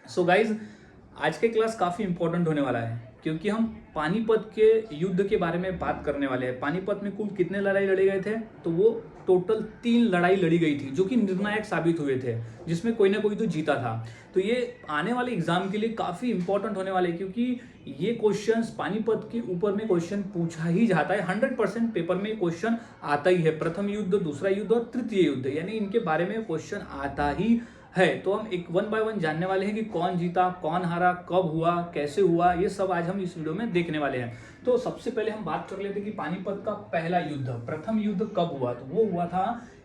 So guys, आज के class काफ़ी इंपॉर्टेंट होने वाला है क्योंकि हम पानीपत के युद्ध के बारे में बात करने वाले हैं। पानीपत में कुल कितने लड़ाई लड़े गए थे? तो वो टोटल 3 लड़ाई लड़ी गई थी जो कि निर्णायक साबित हुए थे, जिसमें कोई ना कोई तो जीता था। तो ये आने वाले एग्जाम के लिए काफ़ी इंपॉर्टेंट होने वाले हैं क्योंकि ये क्वेश्चंस पानीपत के ऊपर में क्वेश्चन पूछा ही जाता है। 100% पेपर में क्वेश्चन आता ही है। प्रथम युद्ध, दूसरा युद्ध और तृतीय युद्ध, यानी इनके बारे में क्वेश्चन आता ही है। तो हम एक 1 बाय 1 जानने वाले हैं कि कौन जीता, कौन हारा, कब हुआ, कैसे हुआ, ये सब आज हम इस वीडियो में देखने वाले हैं। तो सबसे पहले हम बात कर लेते हैं कि पानीपत का पहला युद्ध, प्रथम युद्ध कब हुआ? तो वो हुआ था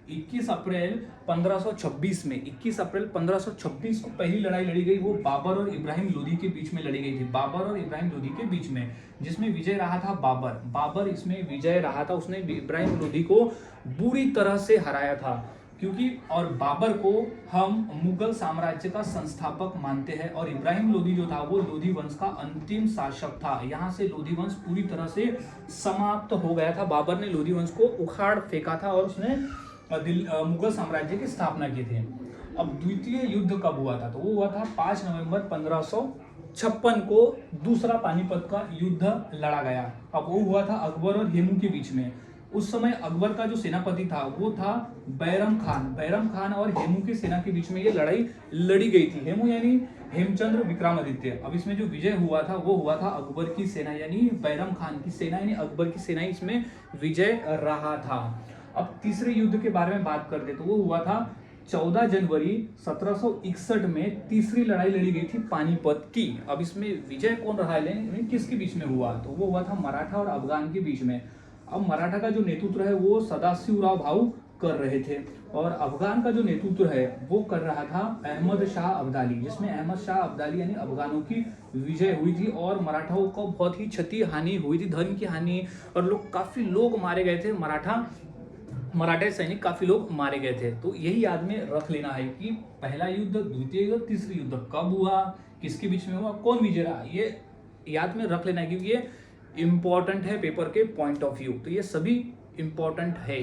21 अप्रैल 1526 में। 21 अप्रैल 1526 को पहली लड़ाई लड़ी गई, वो बाबर और इब्राहिम लोदी के बीच में लड़ी गई थी। बाबर और इब्राहिम लोदी के बीच में, जिसमें विजय रहा था बाबर इसमें विजय रहा था। उसने इब्राहिम लोदी को बुरी तरह से हराया था क्योंकि, और बाबर को हम मुगल साम्राज्य का संस्थापक मानते हैं और इब्राहिम लोदी जो था वो लोधी वंश का अंतिम शासक था। यहाँ से लोधी वंश पूरी तरह से समाप्त हो गया था। बाबर ने लोधी वंश को उखाड़ फेंका था और उसने मुगल साम्राज्य की स्थापना की थी। अब द्वितीय युद्ध कब हुआ था? तो वो हुआ था 5 नवंबर 1556 को दूसरा पानीपत का युद्ध लड़ा गया। अब वो हुआ था अकबर और हेमू के बीच में। उस समय अकबर का जो सेनापति था वो था बैरम खान और हेमू की सेना के बीच में ये लड़ाई लड़ी गई थी। हेमू यानी हेमचंद्र विक्रमादित्य। अब इसमें जो विजय हुआ था वो हुआ था अकबर की सेना यानी बैरम खान की सेना यानी अकबर की सेना, इसमें विजय रहा था। अब तीसरे युद्ध के बारे में बात करते तो वो हुआ था 14 जनवरी 1761 में तीसरी लड़ाई लड़ी गई थी पानीपत की। अब इसमें विजय कौन रहा है, किसके बीच में हुआ? तो वो हुआ था मराठा और अफगान के बीच में। अब मराठा का जो नेतृत्व है वो सदाशिवराव भाऊ कर रहे थे और अफगान का जो नेतृत्व है वो कर रहा था अहमद शाह अब्दाली, जिसमें अहमद शाह अब्दाली यानी अफगानों की विजय हुई थी और मराठाओं को बहुत ही क्षति हानि हुई थी, धन की हानि, और काफी लोग मारे गए थे। मराठा सैनिक काफी लोग मारे गए थे। तो यही याद में रख लेना है कि पहला युद्ध, द्वितीय युद्ध, तीसरी युद्ध कब हुआ, किसके बीच में हुआ, कौन विजय रहा, ये याद में रख लेना है क्योंकि ये इंपॉर्टेंट है पेपर के पॉइंट ऑफ व्यू। तो ये सभी इंपॉर्टेंट है।